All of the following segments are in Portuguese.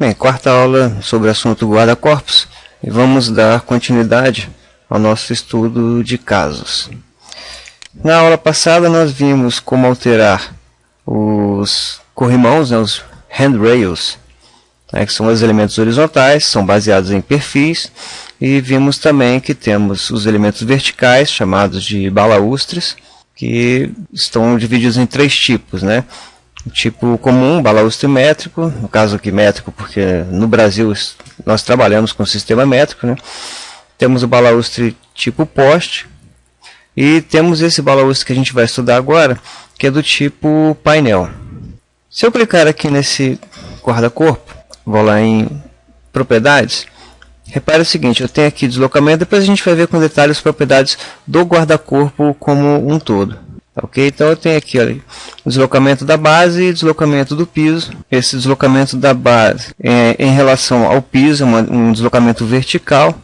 Bem, quarta aula sobre o assunto guarda-corpos, e vamos dar continuidade ao nosso estudo de casos. Na aula passada nós vimos como alterar os corrimãos, os handrails, que são os elementos horizontais, são baseados em perfis, e vimos também que temos os elementos verticais, chamados de balaústres, que estão divididos em três tipos, né? O tipo comum, balaústre métrico, no caso aqui métrico porque no Brasil nós trabalhamos com o sistema métrico, né? Temos o balaústre tipo poste e temos esse balaústre que a gente vai estudar agora, que é do tipo painel. Se eu clicar aqui nesse guarda-corpo, vou lá em propriedades, repare o seguinte, eu tenho aqui deslocamento, depois a gente vai ver com detalhes as propriedades do guarda-corpo como um todo. Ok, então eu tenho aqui olha, o deslocamento da base e deslocamento do piso. Esse deslocamento da base em relação ao piso é um deslocamento vertical,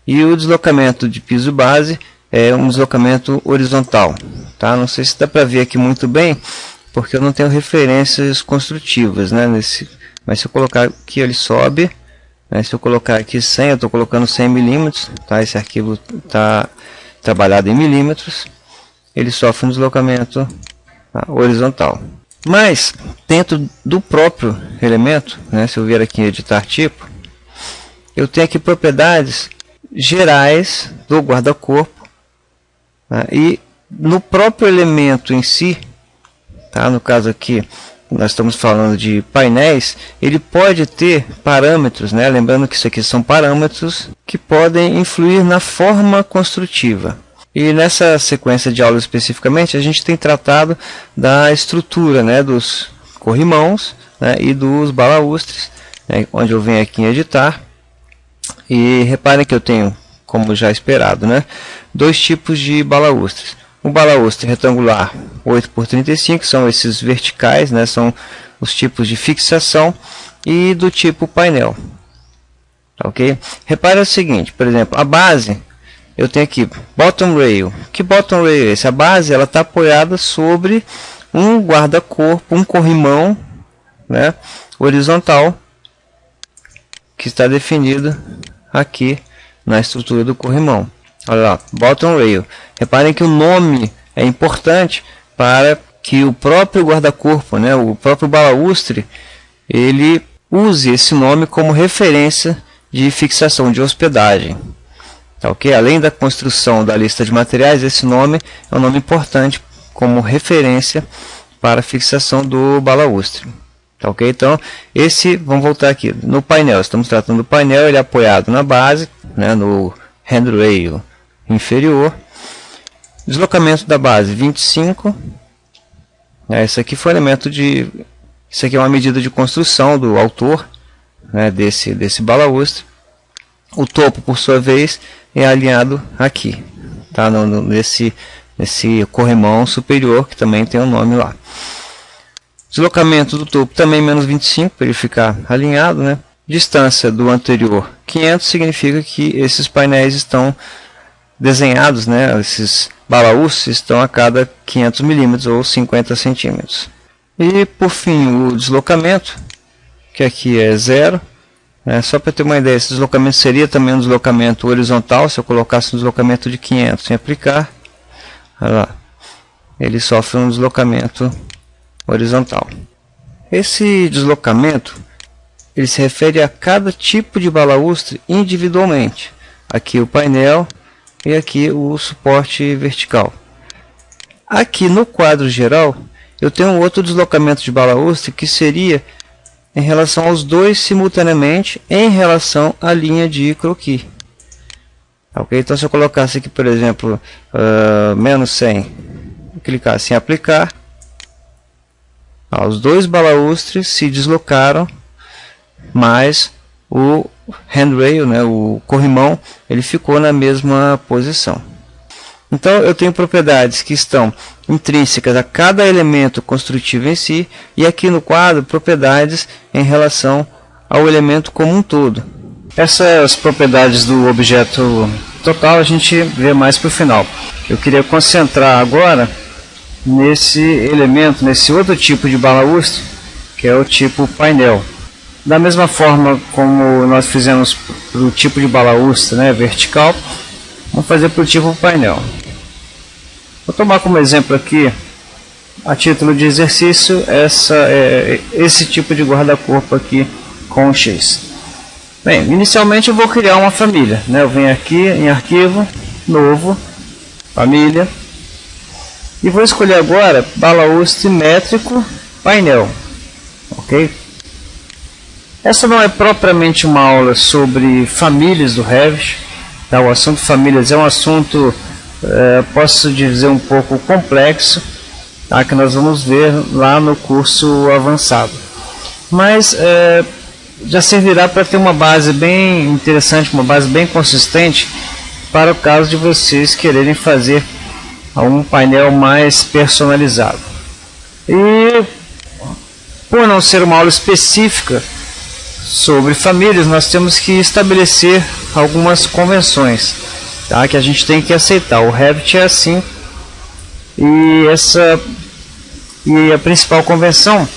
e o deslocamento de piso base é um deslocamento horizontal. Tá? Não sei se dá para ver aqui muito bem, porque eu não tenho referências construtivas, né, mas se eu colocar aqui ele sobe, né, se eu colocar aqui 100, eu estou colocando 100 milímetros, tá? Esse arquivo está trabalhado em milímetros. Ele sofre um deslocamento horizontal. Mas, dentro do próprio elemento, né, se eu vier aqui em editar tipo, eu tenho aqui propriedades gerais do guarda-corpo, tá, e no próprio elemento em si, tá, no caso aqui, nós estamos falando de painéis, ele pode ter parâmetros, né, lembrando que isso aqui são parâmetros que podem influir na forma construtiva. E nessa sequência de aulas especificamente, a gente tem tratado da estrutura, né, dos corrimãos, né, e dos balaústres, né, onde eu venho aqui em editar. E reparem que eu tenho, como já esperado, né, dois tipos de balaústres. O balaústre retangular 8x35, são esses verticais, né, são os tipos de fixação, e do tipo painel. Ok? Repare o seguinte, por exemplo, a base... Eu tenho aqui bottom rail. Que bottom rail é esse? A base está apoiada sobre um guarda-corpo, um corrimão, né, horizontal, que está definido aqui na estrutura do corrimão. Olha lá, bottom rail. Reparem que o nome é importante para que o próprio guarda-corpo, né, o próprio balaústre, ele use esse nome como referência de fixação, de hospedagem. Tá, ok? Além da construção da lista de materiais, esse nome é um nome importante como referência para a fixação do balaústre. Tá, ok? Então, vamos voltar aqui no painel. Estamos tratando do painel, ele é apoiado na base, né, no handrail inferior. Deslocamento da base 25. Esse aqui foi elemento de... Isso aqui é uma medida de construção do autor, né, desse balaústre. O topo, por sua vez, é alinhado aqui, tá? nesse corrimão superior, que também tem um nome lá. Deslocamento do topo também menos 25, para ele ficar alinhado, né? Distância do anterior 500 significa que esses painéis estão desenhados, né? Esses balaústres estão a cada 500 milímetros ou 50 centímetros. E por fim o deslocamento, que aqui é 0. Só para ter uma ideia, esse deslocamento seria também um deslocamento horizontal. Se eu colocasse um deslocamento de 500 sem aplicar, olha lá, ele sofre um deslocamento horizontal. Esse deslocamento ele se refere a cada tipo de balaústre individualmente. Aqui o painel e aqui o suporte vertical. Aqui no quadro geral eu tenho um outro deslocamento de balaústre que seria em relação aos dois simultaneamente em relação à linha de croquis. Ok? Então se eu colocasse aqui, por exemplo, menos 100, clicasse em aplicar, os dois balaústres se deslocaram, mas o handrail, né, o corrimão, ele ficou na mesma posição. Então eu tenho propriedades que estão intrínsecas a cada elemento construtivo em si, e aqui no quadro propriedades em relação ao elemento como um todo. Essas propriedades do objeto total a gente vê mais para o final. Eu queria concentrar agora nesse elemento, nesse outro tipo de balaústre, que é o tipo painel. da mesma forma como nós fizemos para o tipo de balaústre, né, vertical, vamos fazer para o tipo painel. Vou tomar como exemplo aqui, a título de exercício, esse tipo de guarda-corpo aqui com X. Bem, inicialmente eu vou criar uma família, né? Eu venho aqui em arquivo, novo, família, e vou escolher agora balaústre métrico painel, ok? Essa não é propriamente uma aula sobre famílias do Revit, tá? O assunto famílias é um assunto, posso dizer, um pouco complexo, tá? Que nós vamos ver lá no curso avançado, mas já servirá para ter uma base bem interessante, uma base bem consistente para o caso de vocês quererem fazer um painel mais personalizado. E por não ser uma aula específica sobre famílias, nós temos que estabelecer algumas convenções, tá? Que a gente tem que aceitar. O Revit é assim, e a principal convenção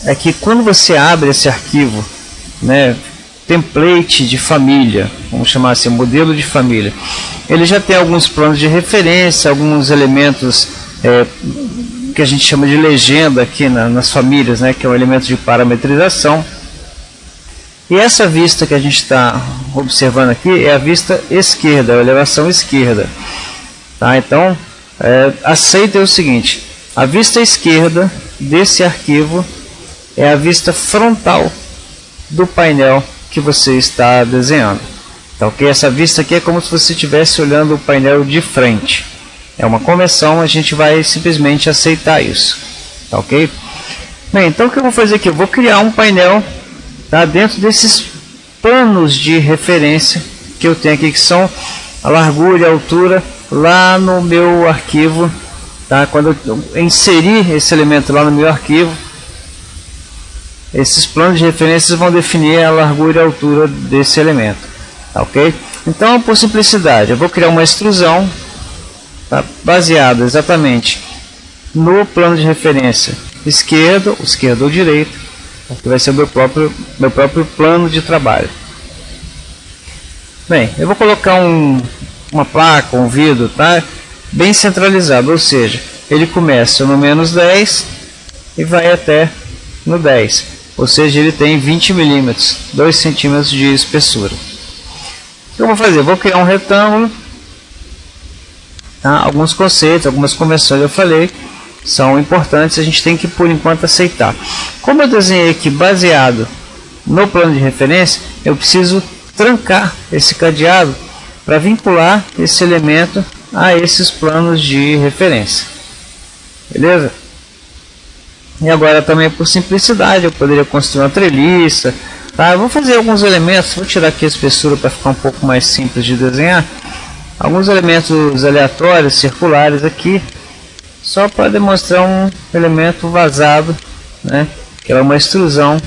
é que quando você abre esse arquivo, né, template de família, vamos chamar assim, modelo de família, ele já tem alguns planos de referência, alguns elementos que a gente chama de legenda aqui nas famílias, né, que é um elemento de parametrização. E essa vista que a gente está observando aqui é a vista esquerda, a elevação esquerda, tá? Então, aceita o seguinte: a vista esquerda desse arquivo é a vista frontal do painel que você está desenhando, tá, ok? Essa vista aqui é como se você estivesse olhando o painel de frente. É uma convenção, a gente vai simplesmente aceitar isso, tá, ok? Bem, então o que eu vou fazer aqui? Eu vou criar um painel, tá, dentro desses planos de referência que eu tenho aqui, que são a largura e a altura lá no meu arquivo, tá? Quando eu inserir esse elemento lá no meu arquivo, esses planos de referências vão definir a largura e a altura desse elemento, tá, ok? Então, por simplicidade, eu vou criar uma extrusão, tá, baseada exatamente no plano de referência esquerdo ou direito, que vai ser o meu próprio plano de trabalho. Bem, eu vou colocar uma placa, um vidro, tá, bem centralizado, ou seja, ele começa no menos 10 e vai até no 10. Ou seja, ele tem 20 milímetros, 2 centímetros de espessura. O que eu vou fazer? Vou criar um retângulo, tá? Alguns conceitos, algumas convenções eu falei, são importantes, a gente tem que por enquanto aceitar. Como eu desenhei aqui baseado no plano de referência, eu preciso trancar esse cadeado para vincular esse elemento a esses planos de referência. Beleza? E agora também, por simplicidade, eu poderia construir uma treliça, tá? Eu vou fazer alguns elementos, vou tirar aqui a espessura para ficar um pouco mais simples de desenhar. Alguns elementos aleatórios, circulares aqui, só para demonstrar um elemento vazado, né? Que é uma extrusão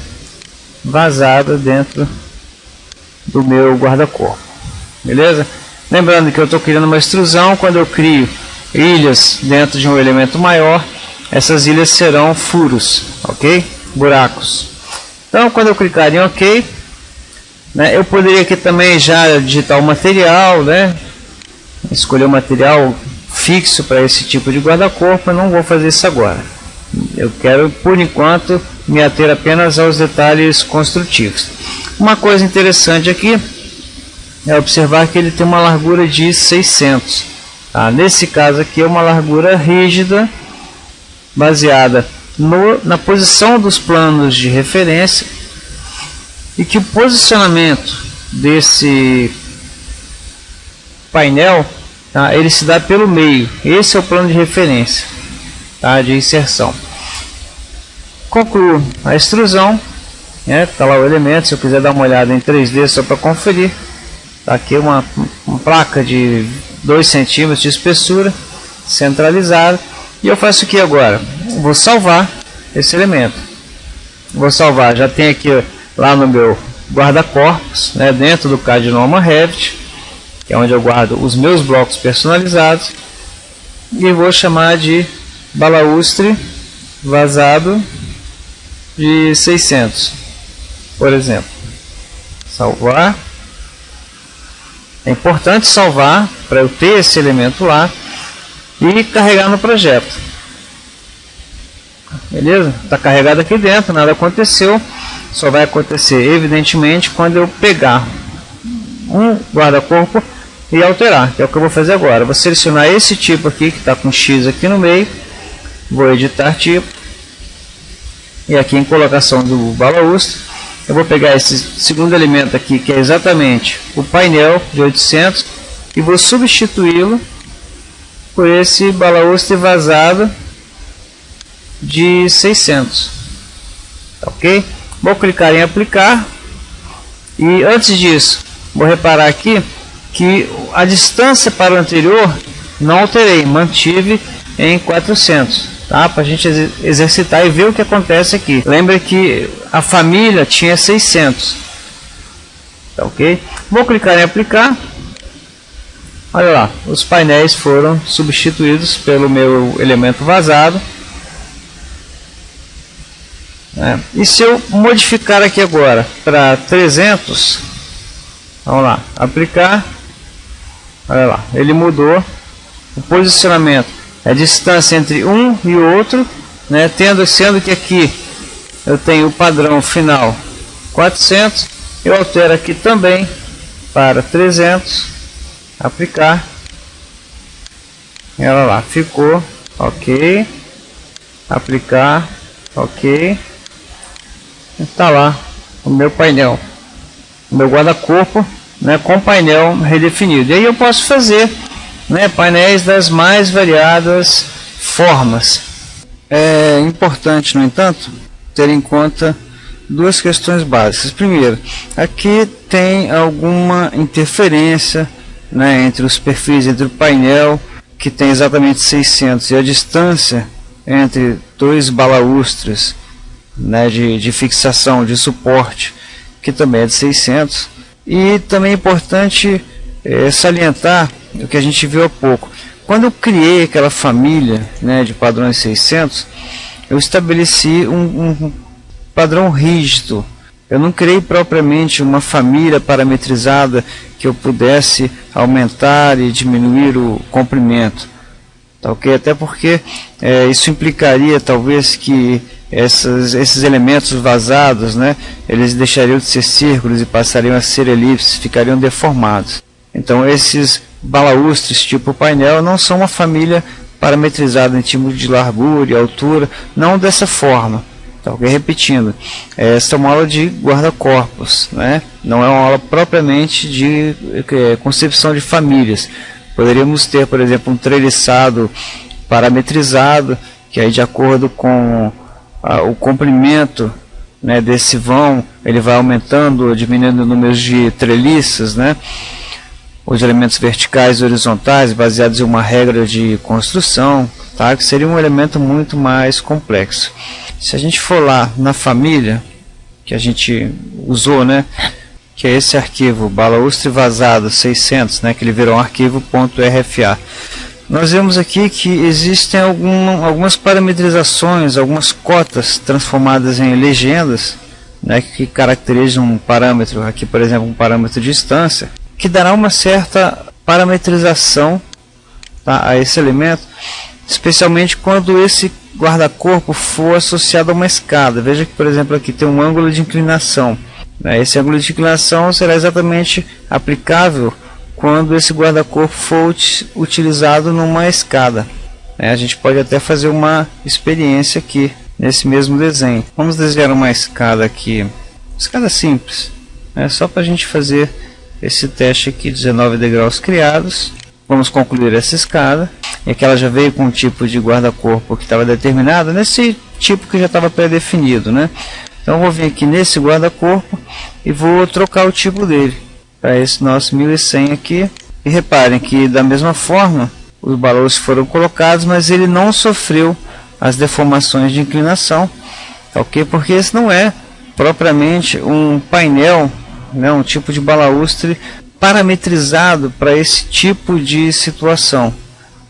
vazada dentro do meu guarda-corpo. Beleza? Lembrando que eu estou criando uma extrusão, quando eu crio ilhas dentro de um elemento maior, essas ilhas serão furos, ok? Buracos. Então, quando eu clicar em OK, né, eu poderia aqui também já digitar o material, né? Escolher o material fixo para esse tipo de guarda-corpo. Eu não vou fazer isso agora. Eu quero, por enquanto, me ater apenas aos detalhes construtivos. Uma coisa interessante aqui é observar que ele tem uma largura de 600. Tá? Nesse caso aqui é uma largura rígida, baseada na posição dos planos de referência, e que o posicionamento desse painel, tá, ele se dá pelo meio. Esse é o plano de referência, tá, de inserção. Concluo a extrusão, né, tá lá o elemento. Se eu quiser dar uma olhada em 3D só para conferir, tá aqui uma placa de 2 centímetros de espessura centralizada. E eu faço o que agora? Vou salvar esse elemento. Vou salvar, já tem aqui lá no meu guarda-corpos, né, dentro do Cadinoma Revit, que é onde eu guardo os meus blocos personalizados, e vou chamar de balaústre vazado de 600. por exemplo, salvar. É importante salvar para eu ter esse elemento lá e carregar no projeto. Beleza? Está carregado aqui dentro, nada aconteceu. Só vai acontecer evidentemente quando eu pegar um guarda-corpo e alterar, que é o que eu vou fazer agora. Vou selecionar esse tipo aqui que está com X aqui no meio, vou editar tipo, e aqui em colocação do balaustre eu vou pegar esse segundo elemento aqui, que é exatamente o painel de 800, e vou substituí-lo por esse balaustre vazado de 600. Ok? Vou clicar em aplicar, e antes disso vou reparar aqui que a distância para o anterior não alterei, mantive em 400. Tá? Para a gente exercitar e ver o que acontece aqui. Lembra que a família tinha 600. Tá, ok? Vou clicar em aplicar. Olha lá, os painéis foram substituídos pelo meu elemento vazado. E se eu modificar aqui agora para 300, vamos lá, aplicar. Olha lá, ele mudou o posicionamento. A distância entre um e o outro, né, sendo que aqui eu tenho o padrão final 400, eu altero aqui também para 300, aplicar, e olha lá, ficou ok, aplicar, ok, está lá o meu painel, o meu guarda-corpo, né, com painel redefinido. E aí eu posso fazer, né, painéis das mais variadas formas. É importante, no entanto, ter em conta duas questões básicas. Primeiro, aqui tem alguma interferência, né, entre os perfis, entre o painel, que tem exatamente 600, e a distância entre dois balaustres, né, de fixação, de suporte, que também é de 600. E também é importante salientar o que a gente viu há pouco. Quando eu criei aquela família, né, de padrões 600, eu estabeleci um padrão rígido. Eu não criei propriamente uma família parametrizada que eu pudesse aumentar e diminuir o comprimento. Tá, ok? Até porque isso implicaria talvez que esses elementos vazados, né, eles deixariam de ser círculos e passariam a ser elipses, ficariam deformados. Então esses balaustres tipo painel não são uma família parametrizada em termos de largura e altura, não dessa forma. Tá, okay? Repetindo, essa é uma aula de guarda-corpos, né? Não é uma aula propriamente de concepção de famílias. Poderíamos ter, por exemplo, um treliçado parametrizado, que aí de acordo com o comprimento, né, desse vão, ele vai aumentando ou diminuindo o número de treliças, né? Os elementos verticais e horizontais baseados em uma regra de construção, tá? Que seria um elemento muito mais complexo. Se a gente for lá na família que a gente usou, né, que é esse arquivo balaustre vazado 600, né, que ele virou um arquivo .rfa, nós vemos aqui que existem algumas parametrizações, algumas cotas transformadas em legendas, né, que caracterizam um parâmetro, aqui por exemplo um parâmetro de distância, que dará uma certa parametrização, tá, a esse elemento, especialmente quando esse guarda-corpo for associado a uma escada. Veja que, por exemplo, aqui tem um ângulo de inclinação, né? Esse ângulo de inclinação será exatamente aplicável quando esse guarda-corpo for utilizado numa escada, né? A gente pode até fazer uma experiência aqui nesse mesmo desenho. Vamos desenhar uma escada aqui, escada simples, né? Só para a gente fazer esse teste aqui. 19 degraus criados. Vamos concluir essa escada. E aqui ela já veio com um tipo de guarda-corpo que estava determinado, nesse tipo que já estava pré-definido, né? Então vou vir aqui nesse guarda-corpo e vou trocar o tipo dele para esse nosso 1100 aqui. E reparem que da mesma forma os balões foram colocados, mas ele não sofreu as deformações de inclinação, ok? Porque esse não é propriamente um painel, né, um tipo de balaustre parametrizado para esse tipo de situação,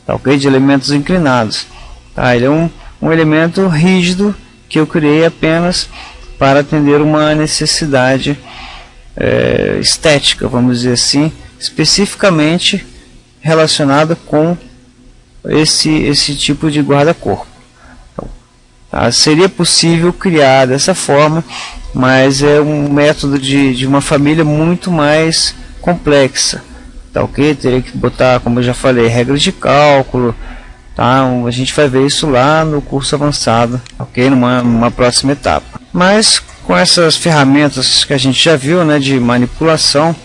tá, ok? De elementos inclinados, tá? Ele é um elemento rígido que eu criei apenas para atender uma necessidade estética, vamos dizer assim, especificamente relacionada com esse tipo de guarda-corpo. Então, seria possível criar dessa forma, mas é um método de uma família muito mais complexa, tá ok? Teria que botar, como eu já falei, regras de cálculo, tá? A gente vai ver isso lá no curso avançado, ok? Numa próxima etapa. Mas com essas ferramentas que a gente já viu, né, de manipulação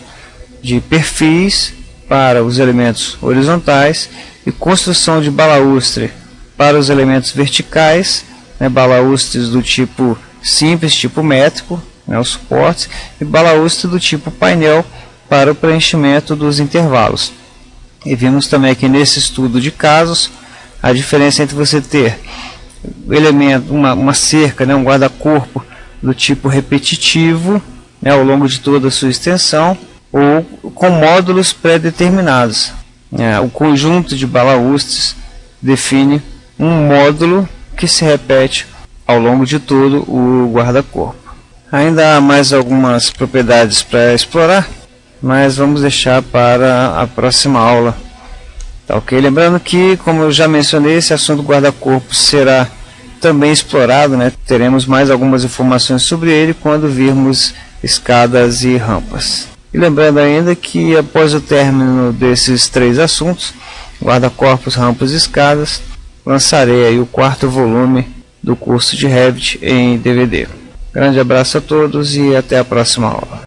de perfis para os elementos horizontais e construção de balaústre para os elementos verticais, né, balaústres do tipo simples, tipo métrico, né, os suportes, e balaústre do tipo painel para o preenchimento dos intervalos. E vimos também aqui nesse estudo de casos a diferença entre você ter elemento, uma cerca, né, um guarda-corpo do tipo repetitivo, né, ao longo de toda a sua extensão, ou com módulos pré-determinados. O conjunto de balaústres define um módulo que se repete ao longo de todo o guarda-corpo. Ainda há mais algumas propriedades para explorar, mas vamos deixar para a próxima aula. Tá, ok? Lembrando que, como eu já mencionei, esse assunto guarda-corpo será também explorado, né? Teremos mais algumas informações sobre ele quando virmos escadas e rampas. E lembrando ainda que após o término desses 3 assuntos, guarda-corpos, rampas e escadas, lançarei aí o 4º volume do curso de Revit em DVD. Grande abraço a todos e até a próxima aula.